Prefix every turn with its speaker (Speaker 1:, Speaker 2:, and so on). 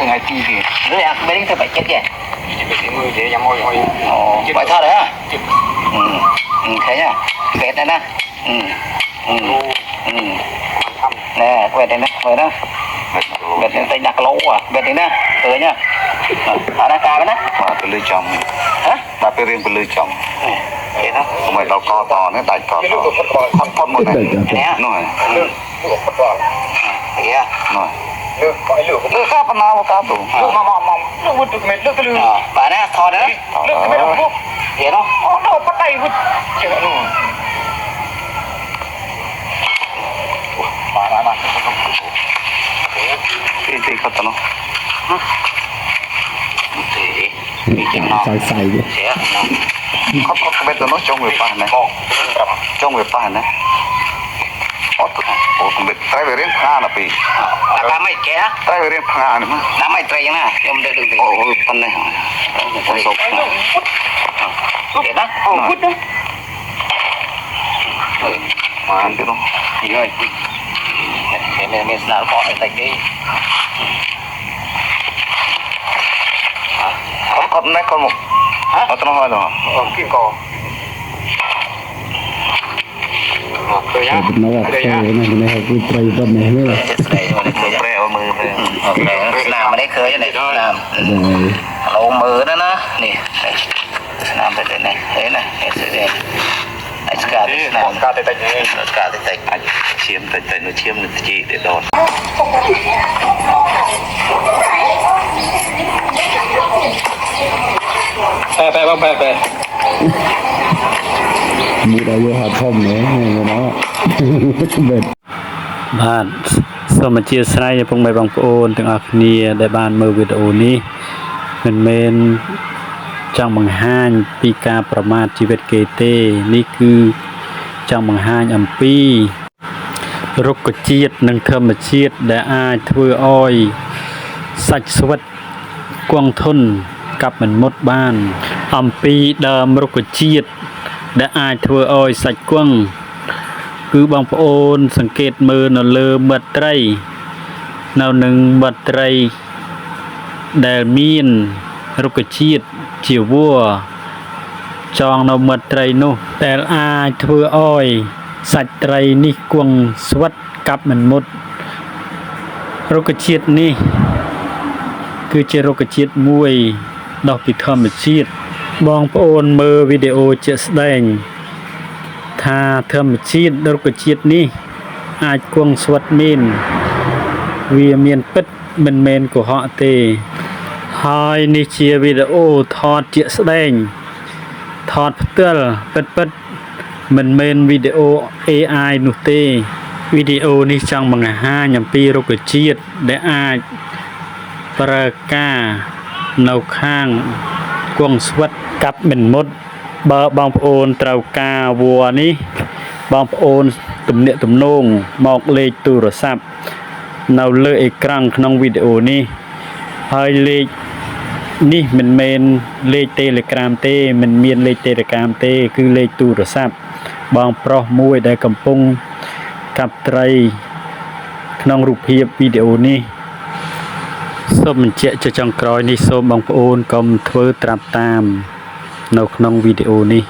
Speaker 1: ngày ti gì
Speaker 2: rồi à mấy cái phải chết vậy
Speaker 1: cái mưa thế nhắm môi
Speaker 2: phải thở đấy à thấy nhá vẹt đây nè nè vẹt đây nè vẹt đó vẹt đây tay đặt lỗ à vẹt đây nè tới nhá ở đây cài đó
Speaker 1: mà tôi lưỡi chồng
Speaker 2: hả
Speaker 1: mà tôi riêng tôi lưỡi chồng
Speaker 2: vậy đó
Speaker 1: mày đâu co to nó đại co to con một này
Speaker 2: nè
Speaker 1: rồi
Speaker 2: kìa
Speaker 1: rồi nước khác mà nào cá tủ
Speaker 3: nước mà nước vứt được mệt nước cái lư
Speaker 2: bà nè thò đấy
Speaker 3: nước cái đâu thuốc
Speaker 2: vậy đó
Speaker 3: đâu bắt tay vứt chẳng hạn mà
Speaker 1: cái khát nó
Speaker 4: ใส่ดิ
Speaker 1: khát bây giờ nó trong người bạn này trong người bạn này cũng biết tay về đến pha là bị
Speaker 2: là mấy kẻ
Speaker 1: tay về đến pha nữa mà
Speaker 2: là mấy trai nha em được được
Speaker 1: phần này sốc
Speaker 2: vậy đó
Speaker 3: vứt đó
Speaker 1: mà ăn cái đó
Speaker 2: gì ơi mình nào bỏ tại cái
Speaker 1: con này con một nó nó hơi rồi
Speaker 3: kia cò rồi nhá
Speaker 4: nóว่าโซ่นะในให้กูไตรบ่แม่นเลย
Speaker 1: pre ở mưa
Speaker 2: làm mà đấy khơi này làm
Speaker 4: ได้
Speaker 2: lâu mưa đó nó nè làm cái này thế này thế này ai cả
Speaker 3: đi
Speaker 2: làm
Speaker 3: cả tay tay
Speaker 2: cả tay tay
Speaker 1: chiếm tay nó chiếm được chị để đòn
Speaker 3: pe
Speaker 4: มูดอายุหาท่อมเนาะเนาะเบ็ด
Speaker 5: បាទសូមអធិស្ឋានពុកម៉ែបងប្អូនទាំងអស់គ្នាដែលបានមើលវីដេអូនេះមិនមែនចង់បង្ហាញពីការប្រមាថជីវិតគេទេនេះគឺចង់បង្ហាញអំពីរុក្ខជាតិនិងធម្មជាតិដែលអាចធ្វើឲ្យសាច់ស្វិតគង់ធន់កັບមិនមុតបានអំពីដើមរុក្ខជាតិដែលអាចធ្វើឲ្យសាច់គង់គឺបងប្អូនសង្កេតមើលនៅលើមិត្តត្រីនៅនឹងមិត្តត្រីដែលមានរុក្ខជាតិជាវัวចងនៅមិត្តត្រីនោះដែលអាចធ្វើឲ្យសាច់ត្រីនេះគង់ស្វិតកັບមិនមុតរុក្ខជាតិនេះគឺជារុក្ខជាតិមួយដោះពីធម្មជាតិបងប្អូនមើលវីដេអូជាក់ស្ដែងថាធម្មជាតិរុក្ខជាតិនេះអាចគង់ស្វិតមានវាមានពិតមិនមែនកុហកទេហើយនេះជាវីដេអូថតជាក់ស្ដែងថតផ្ទាល់ពិតមិនមែនវីដេអូ AI នោះទេវីដេអូនេះចង់បង្ហាញអំពីរុក្ខជាតិដែលអាចប្រើការនៅខាងគង់ស្វិតកັບមិនមុតបើបងប្អូនត្រូវការវัวនេះបងប្អូនទំនាក់ទំនងមកលេខទូរស័ព្ទនៅលើអេក្រង់ក្នុងវីដេអូនេះហើយលេខនេះមិនមែនលេខ Telegram ទេមិនមានលេខ Telegram ទេគឺលេខទូរស័ព្ទបងប្រុសមួយដែលកំពុងកាប់ត្រីក្នុងរូបភាពវីដេអូនេះសូមបញ្ជាក់ជាចុងក្រោយនេះសូមបងប្អូនកុំធ្វើត្រាប់តាមនៅក្នុងវីដេអូនេះ